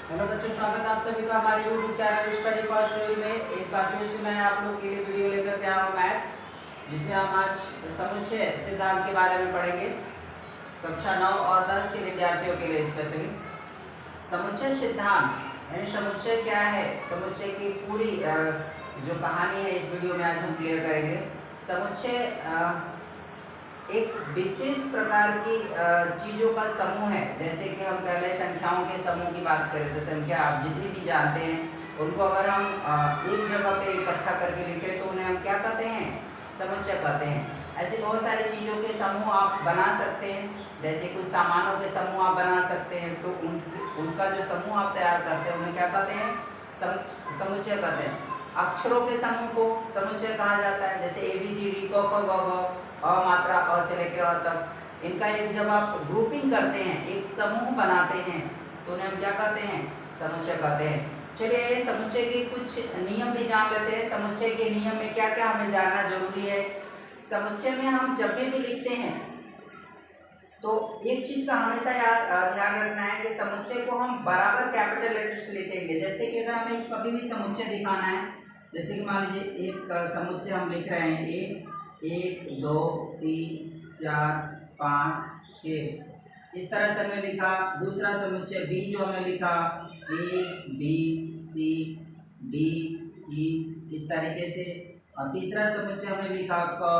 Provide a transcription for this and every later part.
Hello बच्चों, स्वागत है आप सभी का हमारे YouTube channel study for story में। एक बार फिर से मैं आप लोग के लिए वीडियो लेकर के आया हूँ मैथ, जिसमें हम आज समुच्चय सिद्धांत के बारे में पढ़ेंगे। कक्षा 9 और 10 के विद्यार्थियों के लिए स्पेशली समुच्चय सिद्धांत यानी समुच्चय क्या है, समुच्चय की पूरी जो कहानी है इस वीडियो में आज हम क्लियर करेंगे। समुच्चय एक विशेष प्रकार की चीज़ों का समूह है। जैसे कि हम पहले संख्याओं के समूह की बात करें तो संख्या आप जितनी भी जानते हैं उनको अगर हम एक जगह पे इकट्ठा करके लिखें तो उन्हें हम क्या कहते हैं, समुच्चय कहते हैं। ऐसे बहुत सारी चीज़ों के समूह आप बना सकते हैं। जैसे कुछ सामानों के समूह आप बना सकते हैं, तो उनका जो समूह आप तैयार करते हैं उन्हें क्या कहते हैं, समुच्चय कहते हैं। अक्षरों के समूह को समुच्चय कहा जाता है। जैसे ABCD क ख ग घ अ मात्रा अ से लेकर अ तक, इनका एक जब आप ग्रुपिंग करते हैं, एक समूह बनाते हैं, तो उन्हें हम क्या कहते हैं, समुच्चय कहते हैं। चलिए समुच्चय के कुछ नियम भी जान लेते हैं। समुच्चय के नियम में क्या क्या हमें जानना जरूरी है। समुच्चय में हम जब भी लिखते हैं तो एक चीज का हमेशा ध्यान रखना है कि समुच्चय को हम बराबर कैपिटल लेटर से लिखेंगे। जैसे कि अगर हमें कभी भी समुच्चय दिखाना है, जैसे कि मान लीजिए एक समुच्चय हम लिख रहे हैं, ए 1 2 3 4 5 6, इस तरह से हमने लिखा। दूसरा समुच्चय बी जो हमने लिखा A B C D E, इस तरीके से। और तीसरा समुच्चय हमने लिखा क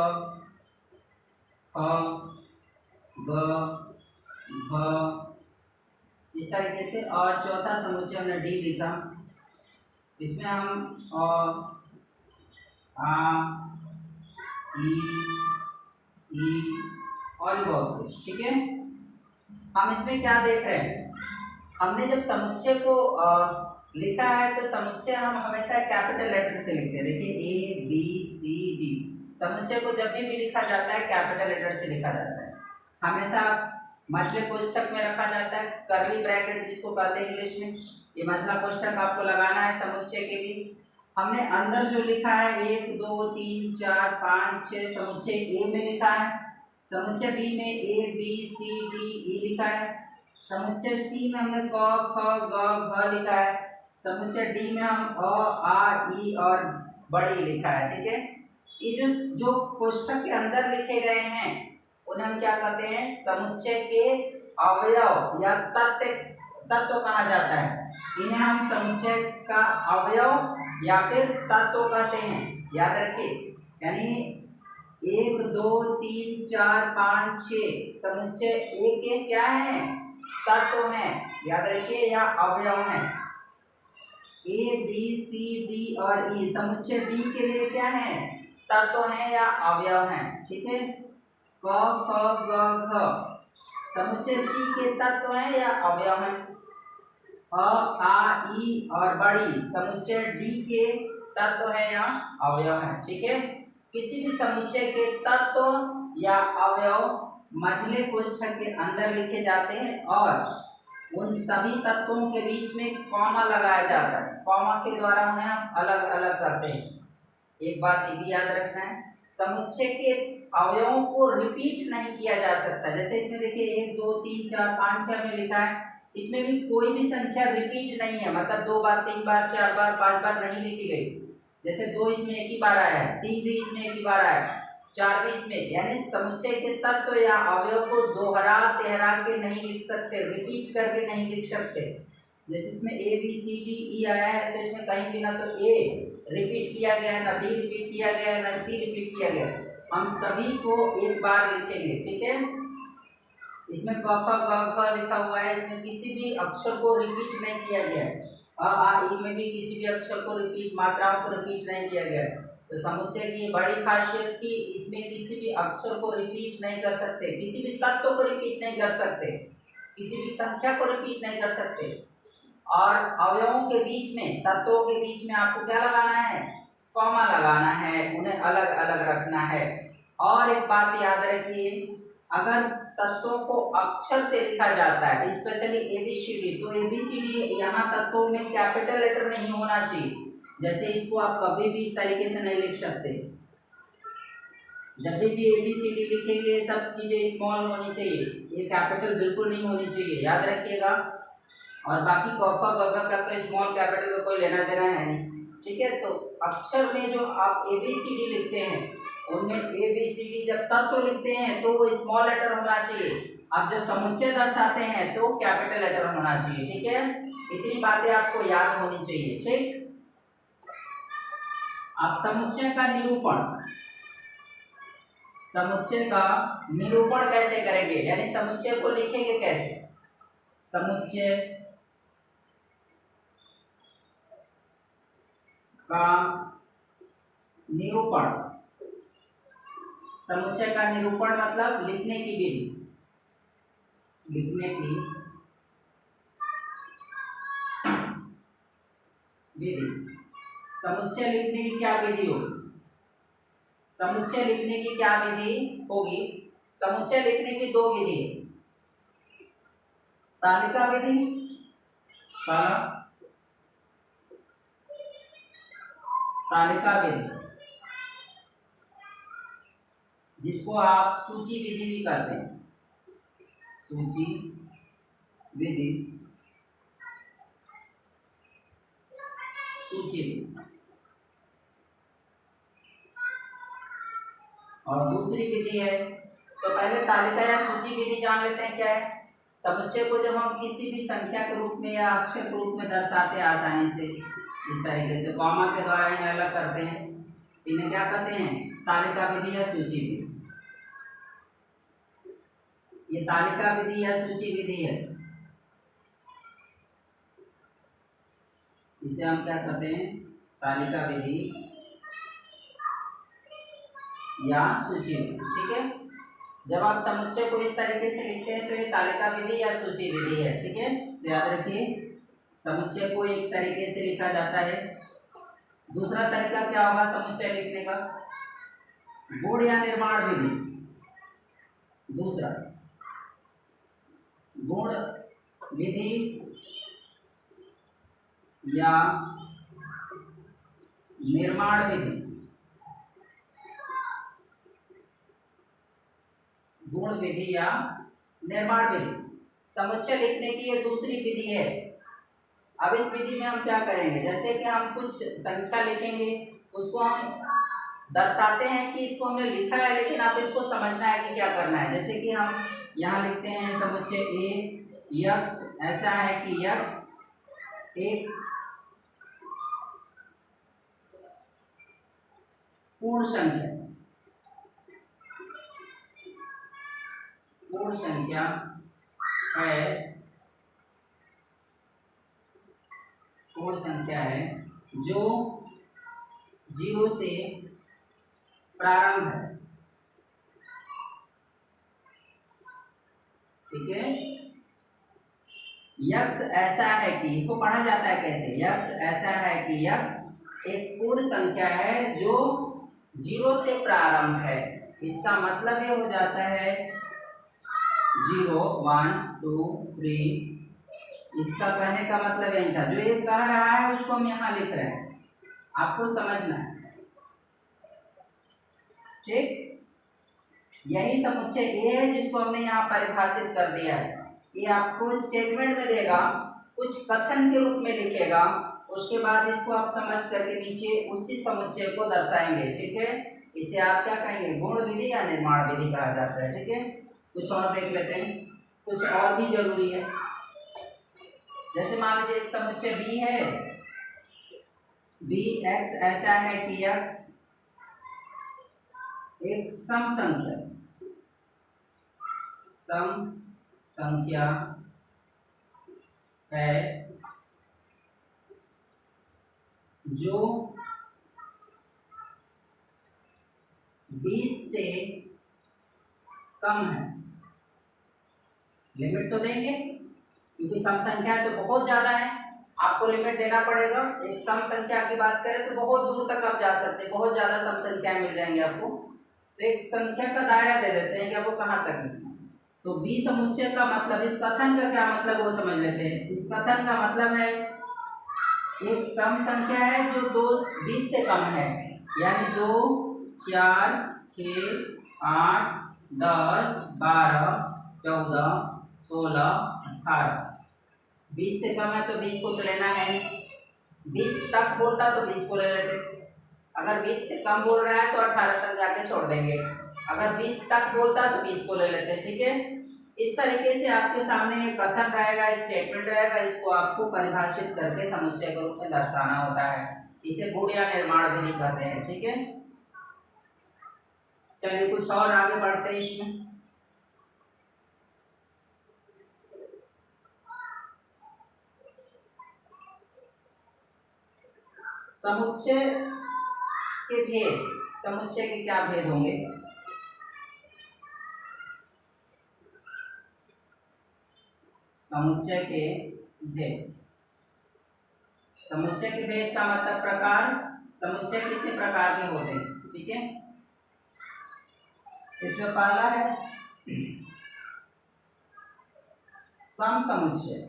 ख ग घ, इस तरीके से। और चौथा समुच्चय हमने डी लिखा, इसमें हम अ आ ई और भी बहुत कुछ, ठीक है। हम इसमें क्या देख रहे हैं, हमने जब समुच्चय को लिखा है तो समुच्चय हम हमेशा कैपिटल लेटर से लिखते हैं। देखिए ABCD, समुच्चय को जब भी लिखा जाता है कैपिटल लेटर से लिखा जाता है। हमेशा मझले कोष्ठक में रखा जाता है, करली ब्रैकेट जिसको कहते हैं इंग्लिश में। ये मझला कोष्ठक आपको लगाना है समुच्चय के लिए। हमने अंदर जो लिखा है 1 2 3 4 5 6, समुच्चय ए में लिखा है। समुच्चय बी में ABCDE लिखा है। समुच्चय सी में हमने क ख ग घ लिखा है। समुच्चय डी में हम अ आ ई और बड़ी लिखा है, ठीक है। ये जो जो कोष्ठक के अंदर लिखे गए हैं उन्हें हम क्या कहते हैं, समुच्चय के अवयव या तत्व कहा जाता है। इन्हें हम समुच्चय का अवयव या फिर तत्व कहते हैं, याद रखिए। यानी 1 2 3 4 5 6 समुच्चय ए के क्या है, तत्व है, याद रखिए, या अवयव है। ABCD और E समुच्चय बी के लिए क्या है, तत्व है या अवयव है, ठीक है। क ख ग घ समुच्चय सी के तत्व है या अवयव है। अ आ ई और बड़ी समुच्चय डी के तत्व है या अवयव है, ठीक है। किसी भी समुच्चय के तत्व या अवयव मझले कोष्ठक के अंदर लिखे जाते हैं और उन सभी तत्वों के बीच में कॉमा लगाया जाता है। कॉमा के द्वारा उन्हें हम अलग अलग करते हैं। एक बात ये भी याद रखना है, समुच्चय के अवयवों को रिपीट नहीं किया जा सकता। जैसे इसमें देखिए 1 2 3 4 5 6 में लिखा है, इसमें भी कोई भी संख्या रिपीट नहीं है, मतलब 2 बार 3 बार 4 बार 5 बार नहीं लिखी गई। जैसे 2 इसमें एक ही बार आया है, 3 भी इसमें एक ही बार आया है, 4 भी इसमें। यानी समुच्चय के तत्व या अवयव को दोहरा तेहरा के नहीं लिख सकते, रिपीट करके नहीं लिख सकते। जैसे इसमें ABCDE आया है तो इसमें कहीं भी ना तो A रिपीट किया गया है, ना B रिपीट किया गया है, ना C रिपीट किया गया है। हम सभी को एक बार लिखेंगे, ठीक है। इसमें क ख ग घ लिखा हुआ है, इसमें किसी भी अक्षर को रिपीट नहीं किया गया है। अ आ ई में भी किसी भी अक्षर को रिपीट, मात्राओं को रिपीट नहीं किया गया है। तो समुच्चय की बड़ी खासियत की इसमें किसी भी अक्षर को रिपीट नहीं कर सकते, किसी भी तत्व को रिपीट नहीं कर सकते, किसी भी संख्या को रिपीट नहीं कर सकते। और अवयवों के बीच में, तत्वों के बीच में आपको क्या लगाना है, कॉमा लगाना है, उन्हें अलग अलग रखना है। और एक बात याद रखिए, अगर तत्वों को अक्षर से लिखा जाता है, स्पेशली ABCD, तो ABCD यहाँ तत्वों में कैपिटल लेटर नहीं होना चाहिए। जैसे इसको आप कभी भी इस तरीके से नहीं लिख सकते। जब भी ABCD लिखेंगे सब चीजें स्मॉल होनी चाहिए, ये कैपिटल बिल्कुल नहीं होनी चाहिए, याद रखिएगा। और बाकी क ख ग घ का तो स्मॉल कैपिटल का कोई लेना देना है नहीं। ठीक है, तो अक्षर में जो आप ABCD लिखते हैं उनमें ABCD जब तत्व लिखते हैं तो वो स्मॉल लेटर होना चाहिए। अब जो समुच्चय दर्शाते हैं तो कैपिटल लेटर होना चाहिए। ठीक है, इतनी बातें आपको याद होनी चाहिए। ठीक, अब समुच्चय का निरूपण कैसे करेंगे, यानी समुच्चय को लिखेंगे कैसे। समुच्चय का निरूपण, समुच्चय का निरूपण मतलब लिखने की विधि, लिखने की विधि। समुच्चय लिखने की क्या विधि होगी, समुच्चय लिखने की क्या विधि होगी। समुच्चय लिखने की दो विधि है, तालिका विधि, तालिका विधि जिसको आप सूची विधि भी कहते हैं, सूची विधि, सूची विधि। और दूसरी विधि है, तो पहले तालिका या सूची विधि जान लेते हैं क्या है। समुच्चय को जब हम किसी भी संख्या के रूप में या अक्षर के रूप में दर्शाते हैं आसानी से, इस तरीके से कॉमा के द्वारा इन्हें अलग करते हैं, इन्हें क्या कहते हैं, तालिका विधि या सूची विधि। ये तालिका विधि या सूची विधि है, इसे हम क्या कहते हैं, तालिका विधि या सूची विधि। ठीक है, जब आप समुच्चय को इस तरीके से लिखते हैं तो ये तालिका विधि या सूची विधि है। ठीक है, याद रखिए, समुच्चय को एक तरीके से लिखा जाता है। दूसरा तरीका क्या होगा समुच्चय लिखने का, गुण या निर्माण विधि। दूसरा गुण विधि या निर्माण विधि। गुण विधि या निर्माण विधि, समुच्चय लिखने की ये दूसरी विधि है। अब इस विधि में हम क्या करेंगे, जैसे कि हम कुछ संख्या लिखेंगे, उसको हम दर्शाते हैं कि इसको हमने लिखा है, लेकिन आप इसको समझना है कि क्या करना है। जैसे कि हम यहाँ लिखते हैं समुच्चय ए, यक्स ऐसा है कि यक्स एक पूर्ण संख्या, पूर्ण संख्या है, पूर्ण संख्या है जो 0 से प्रारंभ है। ठीक है, यक्स ऐसा है कि, इसको पढ़ा जाता है कैसे, यक्स ऐसा है कि यक्स एक पूर्ण संख्या है जो 0 से प्रारंभ है। इसका मतलब ये हो जाता है 0 1 2 3। इसका कहने का मतलब यही था, जो ये कह रहा है उसको हम यहाँ लिख रहे हैं, आपको समझना है। ठीक, यही समुच्चय ए है जिसको हमने यहाँ परिभाषित कर दिया है। ये आपको स्टेटमेंट में देगा, कुछ कथन के रूप में लिखेगा, उसके बाद इसको आप समझ करके नीचे उसी समुच्चय को दर्शाएंगे। ठीक है, इसे आप क्या कहेंगे, गुण विधि या निर्माण विधि कहा जाता है। ठीक है, कुछ और देख लेते हैं, कुछ और भी जरूरी है। जैसे मान लीजिए एक समुच्चय बी है, बी एक्स ऐसा है कि एक्स एक सम संख्या, सम संख्या है जो 20 से कम है। लिमिट तो देंगे क्योंकि सम संख्या है तो बहुत ज्यादा है, आपको लिमिट देना पड़ेगा। एक सम संख्या की बात करें तो बहुत दूर तक आप जा सकते हैं, बहुत ज्यादा सम संख्याएं मिल जाएंगे आपको। तो एक संख्या का दायरा दे देते हैं कि आपको कहाँ तक है। तो बी समुच्चय का मतलब, इस कथन का क्या मतलब वो समझ लेते हैं। इस कथन का मतलब है एक सम संख्या है जो 20 से कम है, यानी 2 4 6 8 10 12 14 16 18। 20 से कम है तो 20 को तो लेना है, 20 तक बोलता तो 20 को ले लेते। अगर 20 से कम बोल रहा है तो 18 तक जाके छोड़ देंगे। अगर 20 तक बोलता है तो 20 को ले लेते हैं। ठीक है, इस तरीके से आपके सामने एक कथन रहेगा, स्टेटमेंट रहेगा, इसको आपको परिभाषित करके समुच्चय के रूप में दर्शाना होता है। इसे गुण या निर्माण विधि कहते हैं। ठीक है, चलिए कुछ और आगे बढ़ते हैं इसमें। समुच्चय के भेद, समुच्चय के क्या भेद होंगे? समुच्चय के भेद, समुच्चय के भेद का मतलब प्रकार। समुच्चय कितने प्रकार के होते हैं? ठीक है, इसमें पहला है सम समुच्चय।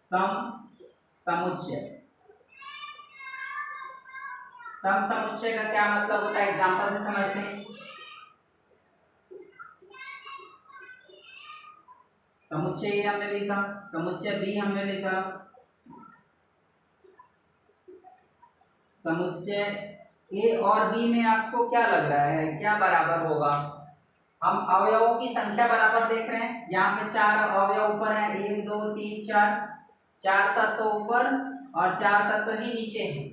सम समुच्चय, सम समुच्चय का क्या मतलब होता है, एग्जांपल से समझते हैं। समुच्चय ए हमने लिखा, समुच्चय बी हमने लिखा, समुच्चय ए और बी में आपको क्या लग रहा है, क्या बराबर होगा? हम अवयवों की संख्या बराबर देख रहे हैं। यहाँ पे 4 अवयव ऊपर है, 1 2 3 4, 4 तत्व ऊपर और 4 तत्व ही नीचे है।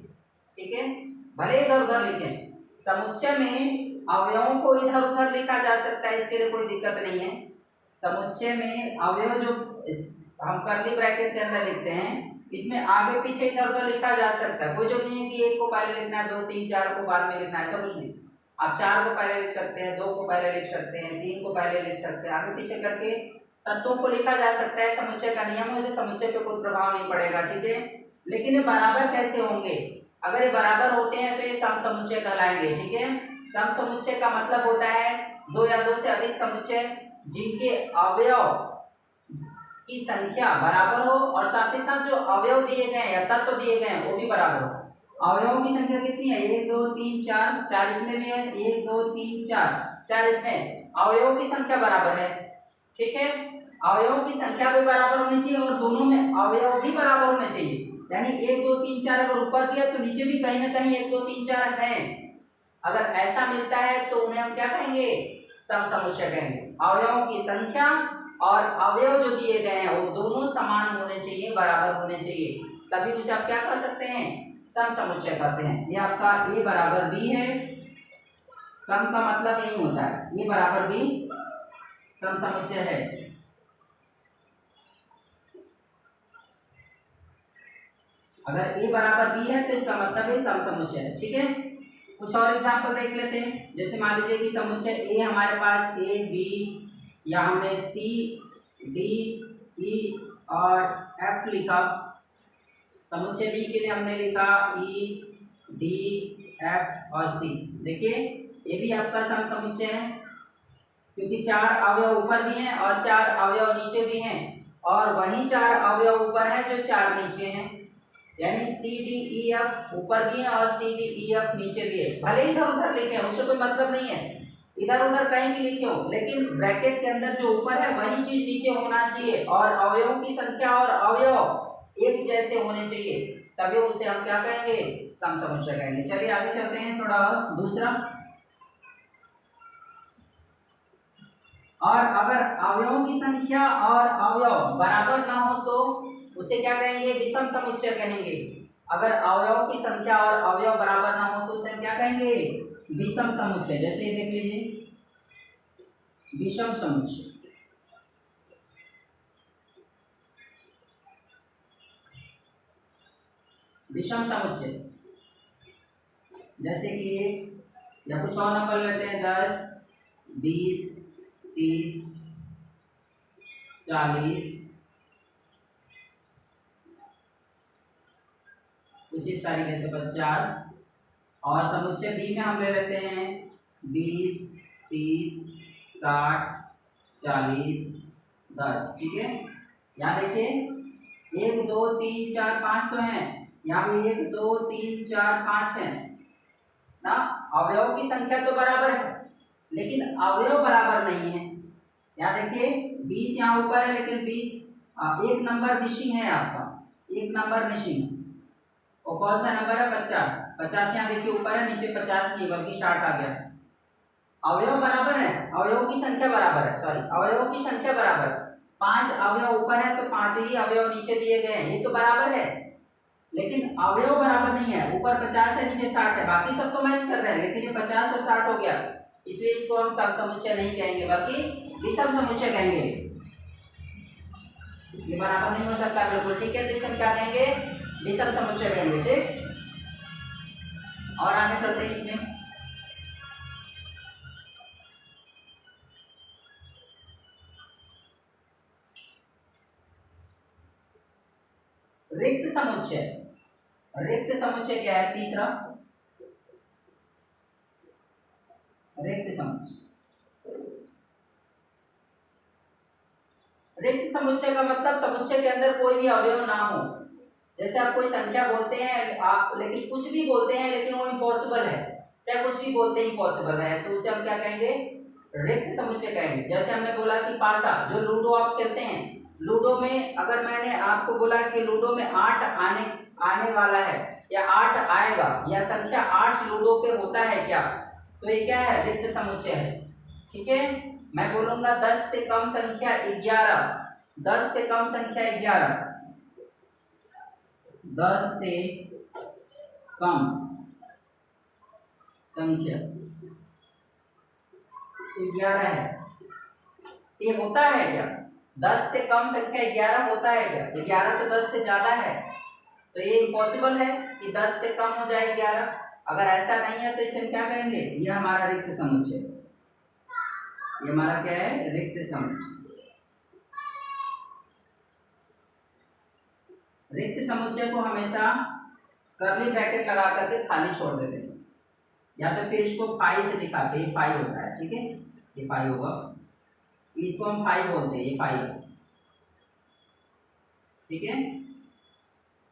ठीक है, भले इधर उधर लिखें, समुच्चय में अवयवों को इधर उधर लिखा जा सकता है, इसके लिए कोई दिक्कत नहीं है। समुच्चय में अवयव जो हम कर्ली ब्रैकेट के अंदर लिखते हैं, इसमें आगे पीछे इधर उधर लिखा जा सकता है। कोई जो नहीं है कि 1 को पहले लिखना है, 2 3 4 को बाद में लिखना है, ऐसा कुछ नहीं। आप 4 को पहले लिख सकते हैं, 2 को पहले लिख सकते हैं, 3 को पहले लिख सकते हैं, आगे पीछे करके तत्वों को लिखा जा सकता है। समुच्चय का नियम है, उसे समुच्चय पे कोई प्रभाव नहीं पड़ेगा। ठीक है, लेकिन ये बराबर कैसे होंगे? अगर ये बराबर होते हैं तो ये सम समुच्चय कहलाएंगे। ठीक है, सम समुच्चय का मतलब होता है 2 या 2 से अधिक समुच्चय जिनके अवयव की संख्या बराबर हो और साथ ही साथ जो अवयव दिए गए हैं या तत्व दिए गए हैं वो भी बराबर हो। अवयवों की संख्या कितनी है? 1 2 3 4, 4 इसमें भी है, 1 2 3 4, 4 इसमें। अवयवों की संख्या बराबर है। ठीक है, अवयवों की संख्या भी बराबर होनी चाहिए और दोनों में अवयव भी बराबर होने चाहिए। यानी 1 2 3 4 अगर ऊपर दिया तो नीचे भी कहीं ना कहीं 1 2 3 4 है। अगर ऐसा मिलता है तो उन्हें हम क्या कहेंगे? सम समुच्चय कहेंगे। अवयवों की संख्या और अवयव जो दिए गए हैं वो दोनों समान होने चाहिए, बराबर होने चाहिए, तभी उसे आप क्या कर सकते हैं? सम समुच्चय कहते हैं। ये आपका ए बराबर बी है। सम का मतलब यही होता है, ए बराबर बी सम समुच्चय है। अगर ए बराबर बी है तो इसका मतलब है सम समुच्चय है। ठीक है, कुछ और एग्जांपल देख लेते हैं। जैसे मान लीजिए कि समुच्चय ए हमारे पास ए बी, या हमने सी डी ई और एफ लिखा। समुच्चय बी के लिए हमने लिखा ई डी एफ और सी। देखिए ये भी आपका सम समुच्चय है, क्योंकि 4 अवयव ऊपर भी हैं और 4 अवयव नीचे भी हैं, और वही 4 अवयव ऊपर है जो 4 नीचे हैं। यानी सी डी ई एफ ऊपर भी है और सी डी ई एफ नीचे भी है। भले इधर उधर लिखे, उससे कोई मतलब नहीं है, इधर उधर कहीं भी लिखे हो, लेकिन ब्रैकेट के अंदर जो ऊपर है वही चीज नीचे होना चाहिए और अवयवों की संख्या और अवयव एक जैसे होने चाहिए, तभी उसे हम क्या कहेंगे? सम समुच्चय कहेंगे। चलिए आगे चलते हैं थोड़ा और। दूसरा, और अगर अवयवों की संख्या और अवयव बराबर ना हो तो उसे क्या कहेंगे? विषम समुच्चय कहेंगे। अगर अवयवों की संख्या और अवयव बराबर ना हो तो उसे क्या कहेंगे? विषम समुच्चय। जैसे देख लीजिए, विषम समुच्चय। विषम समुच्चय जैसे कि, या कुछ और नंबर लेते हैं, 10 20 30 40, कुछ इस तरीके से 50। और समुच्चय बी में हम ले लेते हैं 20 30 60 40 10। ठीक है, यहाँ देखिए 1 2 3 4 5 तो हैं, यहाँ भी 1 2 3 4 5 है ना। अवयव की संख्या तो बराबर है लेकिन अवयव बराबर नहीं है। यहाँ देखिए 20 यहाँ ऊपर है लेकिन 20 एक नंबर मिसिंग है आपका, एक नंबर मिसिंग। और कौन सा नंबर है? 50। 50 यहाँ देखिए ऊपर है, नीचे 50 की बल्कि 60 आ गया। अवयव बराबर है, अवयवों की संख्या बराबर है, सॉरी अवयवों की संख्या बराबर है। 5 अवयव ऊपर है तो 5 ही अवयव नीचे दिए गए हैं, ये तो बराबर है। लेकिन अवयव बराबर नहीं है, ऊपर 50 है नीचे 60 है, बाकी सब तो मैच कर रहे हैं, लेकिन ये 50 और 60 हो गया, इसलिए इसको हम सम समुच्चय नहीं कहेंगे बल्कि विषम समुच्चय कहेंगे। ये बराबर नहीं हो सकता बिल्कुल, ठीक है, तो इसमें क्या कहेंगे? विषम समुच्चय कहेंगे, ठीक। और आगे चलते हैं इसमें। रिक्त समुच्चय, रिक्त समुच्चय क्या है? तीसरा रिक्त समुच्चय। रिक्त समुच्चय का मतलब समुच्चय के अंदर कोई भी अवयव ना हो। जैसे आप कोई संख्या बोलते हैं आप, लेकिन कुछ भी बोलते हैं लेकिन वो इम्पॉसिबल है, चाहे कुछ भी बोलते हैं इम्पॉसिबल है, तो उसे हम क्या कहेंगे? रिक्त समुच्चय कहेंगे। जैसे हमने बोला कि पासा, जो लूडो आप खेलते हैं, लूडो में अगर मैंने आपको बोला कि लूडो में 8 आने वाला है या 8 आएगा, या संख्या 8 लूडो पे होता है क्या, तो ये क्या है? रिक्त समुच्चय है, ठीक है। मैं बोलूंगा 10 से कम संख्या 11, 10 से कम संख्या 11, 10 से कम संख्या 11 है, ये होता है क्या? 10 से कम संख्या 11 होता है क्या? 11 तो 10 से ज्यादा है, तो ये इम्पॉसिबल है कि 10 से कम हो जाए 11। अगर ऐसा नहीं है तो इसे हम क्या कहेंगे? ये हमारा रिक्त समुच्चय, ये हमारा क्या है? रिक्त समुच्चय। रिक्त समुच्चय को हमेशा कर्ली ब्रैकेट लगा करके खाली छोड़ देते हैं, या तो फिर इसको फाई से दिखाते हैं, फाई होता है, ठीक है, ये फाई होगा, इसको हम फाई बोलते हैं, ये फाई, ठीक है।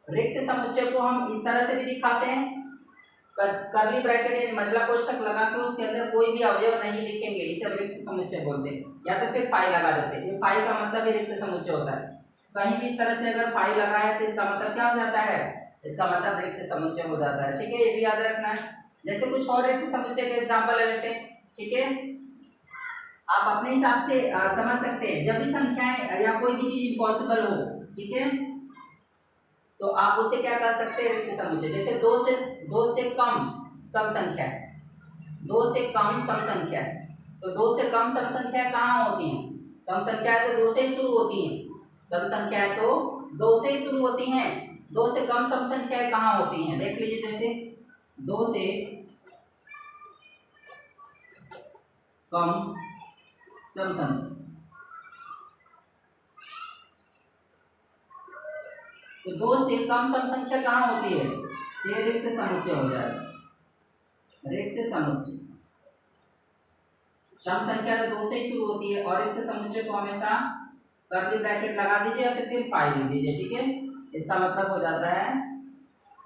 रिक्त समुच्चय को हम इस तरह से भी दिखाते हैं, कर्ली ब्रैकेट मजला कोष्ठक लगा के उसके अंदर कोई भी अवयव नहीं लिखेंगे, इसे हम रिक्त समुच्चय बोलते हैं, या तो फिर फाई लगा देते हैं। ये फाई का मतलब ही रिक्त समुच्चय होता है। कहीं भी इस तरह से अगर फाई लगा है तो इसका मतलब क्या हो जाता है? इसका मतलब रिक्त समुच्चय हो जाता है, ठीक है, ये भी याद रखना है। जैसे कुछ और रिक्त समुच्चय के एग्जांपल ले लेते हैं, ठीक है, आप अपने हिसाब से समझ सकते हैं। जब भी संख्याएं या कोई भी चीज इम्पॉसिबल हो, ठीक है, तो आप उसे क्या कर सकते हैं? रिक्त समुच्चय। जैसे 2 से कम सम संख्या है, 2 से कम सम संख्या है, तो 2 से कम सम संख्या कहाँ होती हैं? सम संख्या तो 2 से ही शुरू होती हैं, सम संख्या तो 2 से ही शुरू होती हैं। 2 से कम सम संख्याएं कहाँ होती हैं? देख लीजिए, जैसे 2 से कम सम संख्या, तो 2 से कम सम संख्या कहाँ होती है? ये रिक्त समुच्चय हो जाएगा, रिक्त समुच्चय। सम संख्या तो 2 से ही शुरू होती है, और रिक्त समुच्चय को हमेशा कर्ली ब्रैकेट लगा दीजिए या फिर फाई लिख दीजिए, ठीक है, इसका मतलब हो जाता है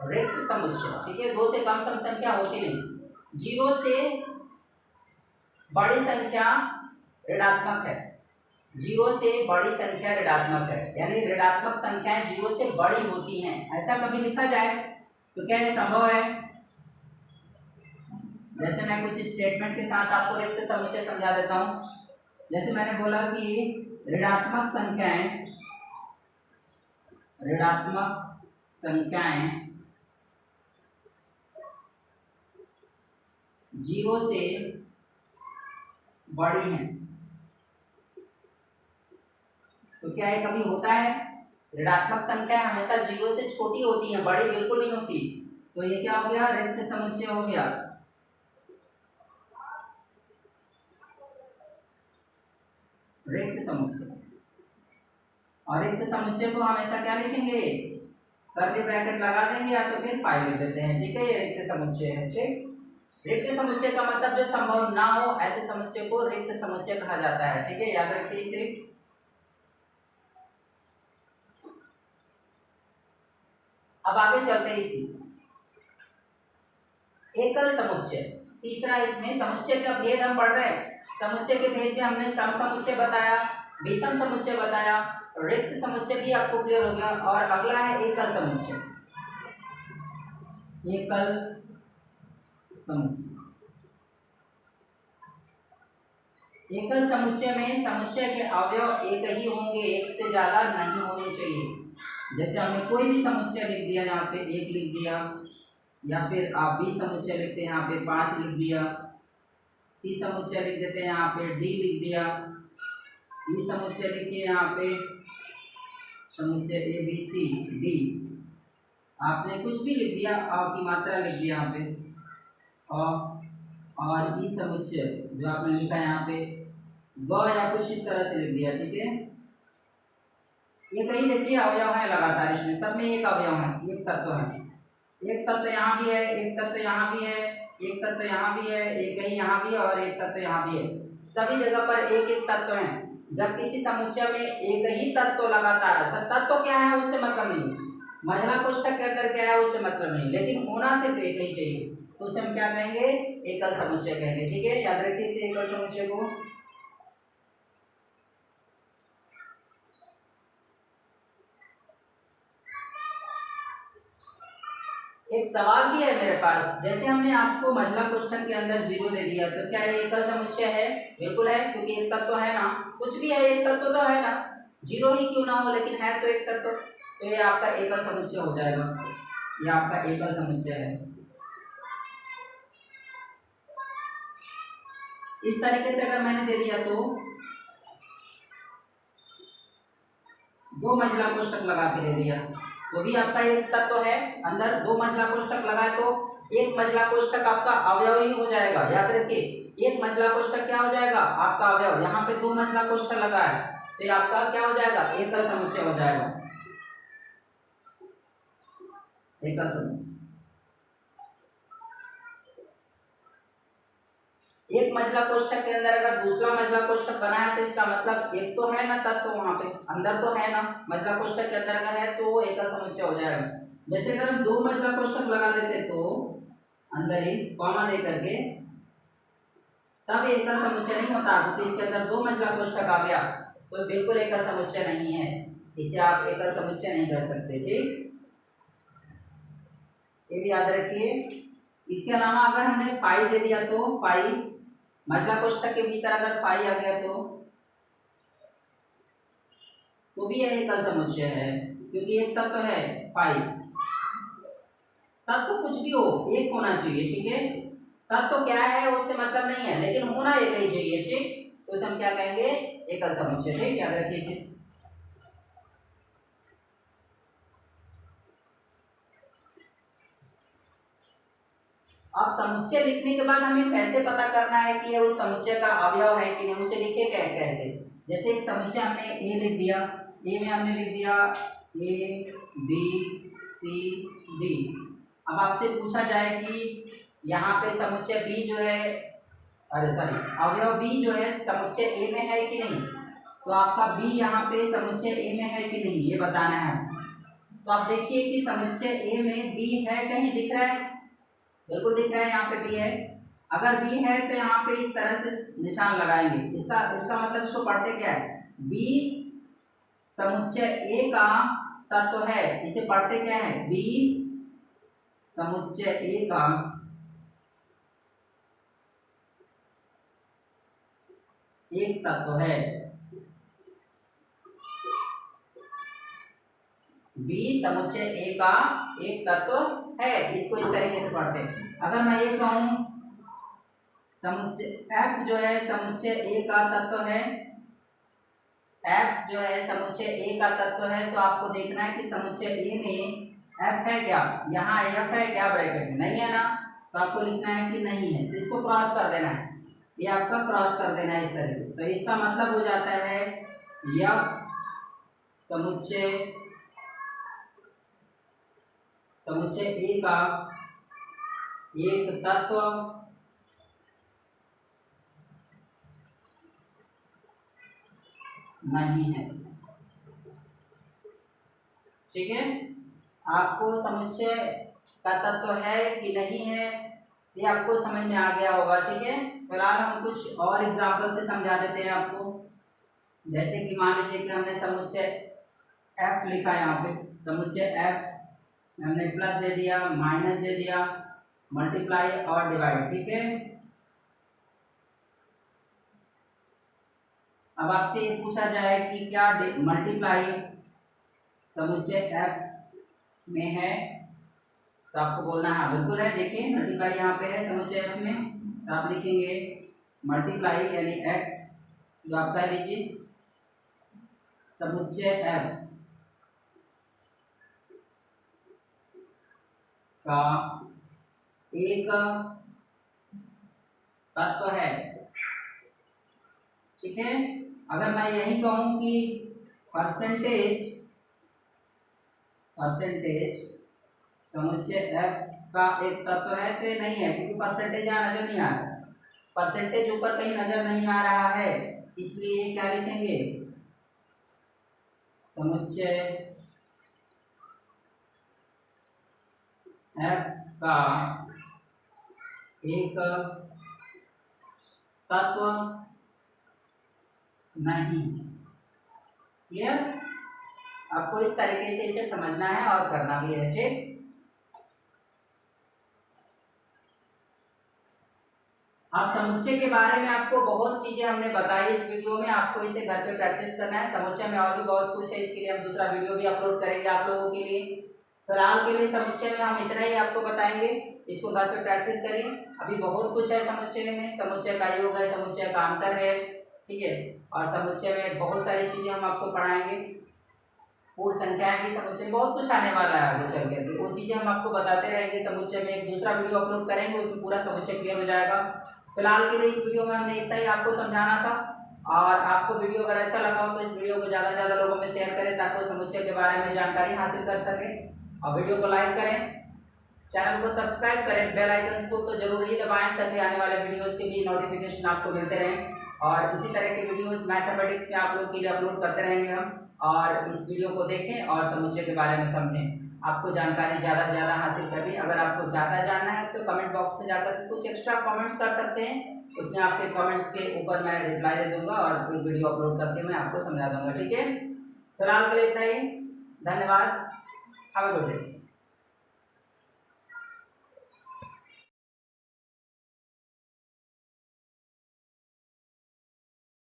रिक्त समुच्चय, ठीक है। 2 से कम सम संख्या होती नहीं। 0 से बड़ी संख्या ऋणात्मक है, 0 से बड़ी संख्या ऋणात्मक है, यानी ऋणात्मक संख्याएं 0 से बड़ी होती हैं, ऐसा कभी लिखा जाए तो क्या ये संभव है? जैसे मैं कुछ स्टेटमेंट के साथ आपको रिक्त समुच्चय समझा देता हूं। जैसे मैंने बोला कि ऋणात्मक संख्याएं 0 से बड़ी हैं, तो क्या ये कभी होता है? ऋणात्मक संख्या हमेशा 0 से छोटी होती है, बड़ी बिल्कुल नहीं होती, तो ये क्या हो गया? रिक्त समुच्चय हो गया। रिक्त समुच्चय, और रिक्त समुच्चय को हमेशा क्या लिखेंगे? कर्ली ब्रैकेट लगा देंगे या तो फिर फाई लिख देते हैं, ठीक है, ये रिक्त समुच्चय है, ठीक। रिक्त समुच्चय का मतलब जो संभव ना हो, ऐसे समुच्चय को रिक्त समुच्चय कहा जाता है, ठीक है, याद रखिए इसे। अब आगे चलते हैं इसी एकल समुच्चय, तीसरा इसमें समुच्चय का भेद हम पढ़ रहे हैं। समुच्चय के भेद में हमने सम समुच्चय बताया, विषम समुच्चय बताया, रिक्त समुच्चय भी आपको क्लियर हो गया। और अगला है एकल समुच्चय। एकल समुच्चय, एकल समुच्चय में समुच्चय के अवयव एक ही होंगे, एक से ज्यादा नहीं होने चाहिए। जैसे हमने कोई भी समुच्चय लिख दिया, यहाँ पे एक लिख दिया, या फिर आप बी समुच्चय लिखते हैं, यहाँ पे 5 लिख दिया, सी समुच्चय लिख देते हैं, यहाँ पे डी लिख दिया, ई समुच्चय लिखिए, यहाँ पे समुच्चय ए बी सी डी, आपने कुछ भी लिख दिया, अ की मात्रा लिख दिया यहाँ पे, और ई समुच्चय जो आपने लिखा है यहाँ पे ग या कुछ इस तरह से लिख दिया, ठीक है। ये कहीं देखिए अवयव है लगातार, इसमें सब में एक अवयव है, एक तत्व है, एक तत्व यहाँ भी है, एक तत्व यहाँ भी है, एक तत्व यहाँ भी है, एक कहीं यहाँ भी है और एक तत्व यहाँ भी है। सभी जगह पर एक एक तत्व है। जब किसी समुच्चय में एक ही तत्व लगातार, तत्व क्या है उससे मतलब नहीं, महिला कोष्ठक के अंदर क्या है उससे मतलब नहीं, लेकिन होना सिर्फ एक ही चाहिए, तो उसे हम क्या कहेंगे, एकल समुच्चय कहेंगे, ठीक है। याद रखिए इसे एकल समुच्चय को। एक सवाल भी है मेरे पास, जैसे हमने आपको महिला कोष्ठक के अंदर 0 दे दिया, तो क्या ये एकल समुच्चय है? बिल्कुल है, क्योंकि एक तत्व है ना, कुछ भी है एक तत्व तो है ना, 0 ही क्यों ना हो, लेकिन है तो एक तत्व, तो ये आपका एकल समुच्चय हो जाएगा, ये आपका एकल समुच्चय है। इस तरीके से अगर मैंने दे दिया तो 2 मंजिला कोष्ठक लगा के दे दिया, तो भी आपका एक तत्व है, अंदर 2 मंजिला कोष्ठक लगाए तो एक मंजिला कोष्ठक आपका अवयव ही हो जाएगा। याद रखिए, एक मंजिला कोष्ठक क्या हो जाएगा आपका अवयव, यहाँ पे 2 मंजिला कोष्ठक लगा है तो ये आपका क्या हो जाएगा, एकल समुच्चय हो जाएगा, एकल समुच्चय। एक मंजिला कोष्ठक के अंदर अगर दूसरा मंजिला कोष्ठक बना है तो इसका मतलब एक तो है ना तत्व, वहां पे अंदर तो है ना, मंजिला कोष्ठक के अंदर अगर है तो वो एकल समुच्चय हो जाएगा। जैसे अगर हम 2 मंजिला कोष्ठक लगा देते तो अंदर ही कॉमा दे करके, तब एकल समुच्चय नहीं होता, क्योंकि इसके अंदर 2 मंजिला कोष्ठक आ गया तो बिल्कुल एकल समुच्चय नहीं है, इसे आप एकल समुच्चय नहीं कर सकते, ठीक, ये भी याद रखिए। इसके अलावा अगर हमने 5 दे दिया तो 5 मंजिला कोष्ठक के भीतर अगर 5 आ गया तो भी यह एकल समुच्चय है, क्योंकि एक तत्व है 5, तत्व कुछ भी हो एक होना चाहिए, ठीक है, तत्व क्या है उससे मतलब नहीं है, लेकिन होना एक ही चाहिए, ठीक, तो इसे हम क्या कहेंगे, एकल समुच्चय, ठीक, याद रखिए इसे। अब समुच्चय लिखने के बाद हमें कैसे पता करना है कि ये उस समुच्चय का अवयव है कि नहीं, उसे लिखे कैसे। जैसे एक समुच्चय हमने ए लिख दिया, ए में हमने लिख दिया ए बी सी डी। अब आपसे पूछा जाए कि यहाँ पे समुच्चय बी जो है, अरे सॉरी, अवयव बी जो है समुच्चय ए में है कि नहीं, तो आपका बी यहाँ पे समुच्चय ए में है कि नहीं ये बताना है। तो आप देखिए कि समुच्चय ए में बी है, कहीं दिख रहा है, बिल्कुल दिख रहा है, यहाँ पे बी है। अगर बी है तो यहाँ पे इस तरह से निशान लगाएंगे, इसका मतलब इसको पढ़ते क्या है, बी समुच्चय ए का तत्व है, इसे पढ़ते क्या है, बी समुच्चय ए का एक तत्व है, बी समुच्चय ए का एक तत्व है, इसको इस तरीके से पढ़ते हैं। अगर मैं ये कहूं समुच्चय एफ जो है समुच्चय ए का तत्व है, एफ जो है समुच्चय ए का तत्व है, तो आपको देखना है कि समुच्चय ए में एफ है क्या, यहाँ एफ है क्या ब्रैकेट में, नहीं है ना, तो आपको लिखना है कि नहीं है, तो इसको क्रॉस कर देना है, ये आपका क्रॉस कर देना है इस तरीके से। तो इसका मतलब हो जाता है एफ समुच्चय ए का एक तत्व नहीं है, ठीक है। आपको समुच्चय का तत्व है कि नहीं है ये आपको समझ में आ गया होगा, ठीक है। फिलहाल हम कुछ और एग्जाम्पल से समझा देते हैं आपको। जैसे कि मान लीजिए कि हमने समुच्चय एफ लिखा है यहाँ पे, समुच्चय एफ हमने प्लस दे दिया, माइनस दे दिया, मल्टीप्लाई और डिवाइड, ठीक है। अब आपसे ये पूछा जाए कि क्या मल्टीप्लाई समुच्चय एफ में है, तो आपको बोलना है बिल्कुल है। देखिए मल्टीप्लाई यहाँ पे है समुच्चय एफ में, तो आप लिखेंगे मल्टीप्लाई यानी एक्स जो आपका है, लीजिए समुच्चय एफ का एक तत्व है, ठीक है। अगर मैं यही कहूं कि परसेंटेज समुच्चय एफ का एक तत्व है, तो ये नहीं है, क्योंकि परसेंटेज यहाँ नजर नहीं आ रहा, परसेंटेज ऊपर कहीं नजर नहीं आ रहा है, इसलिए क्या लिखेंगे, समुच्चय एफ का एक तत्व नहीं। क्लियर? आपको इस तरीके से इसे समझना है और करना भी है, ठीक। अब समुच्चय के बारे में आपको बहुत चीजें हमने बताई इस वीडियो में, आपको इसे घर पे प्रैक्टिस करना है। समुच्चय में और भी बहुत कुछ है, इसके लिए हम दूसरा वीडियो भी अपलोड करेंगे आप लोगों के लिए। फिलहाल के लिए समुच्चय में हम इतना ही आपको बताएंगे, इसको घर पे प्रैक्टिस करिए। अभी बहुत कुछ है समुच्चय में, समुच्चय का योग है, समुच्चय का अंतर है, ठीक है, और समुच्चय में बहुत सारी चीजें हम आपको पढ़ाएंगे, पूर्ण संख्याएं की समुच्चय, बहुत कुछ आने वाला है आगे चल के, वो चीजें हम आपको बताते रहेंगे। समुच्चय में एक दूसरा वीडियो अपलोड करेंगे, उसमें पूरा समुच्चय क्लियर हो जाएगा। फिलहाल के लिए इस वीडियो में हमने इतना ही आपको समझाना था, और आपको वीडियो अगर अच्छा लगा हो तो इस वीडियो को ज़्यादा से ज़्यादा लोगों में शेयर करें, ताकि वो समुच्चय के बारे में जानकारी हासिल कर सके। और वीडियो को लाइक करें, चैनल को सब्सक्राइब करें, बेल आइकन को तो जरूर ही दबाएं, ताकि आने वाले वीडियोस के भी नोटिफिकेशन आपको मिलते रहें। और इसी तरह के वीडियोस मैथमेटिक्स में आप लोगों के लिए अपलोड करते रहेंगे हम, और इस वीडियो को देखें और समुच्चय के बारे में समझें। आपको जानकारी ज़्यादा से ज़्यादा हासिल करनी, अगर आपको ज़्यादा जानना है तो कमेंट बॉक्स में जाकर कुछ एक्स्ट्रा कमेंट्स कर सकते हैं, उसमें आपके कमेंट्स के ऊपर मैं रिप्लाई दे दूंगा और कोई वीडियो अपलोड करके मैं आपको समझा दूंगा, ठीक है। फिलहाल के लिए इतना ही, धन्यवाद, हैव अ गुड डे।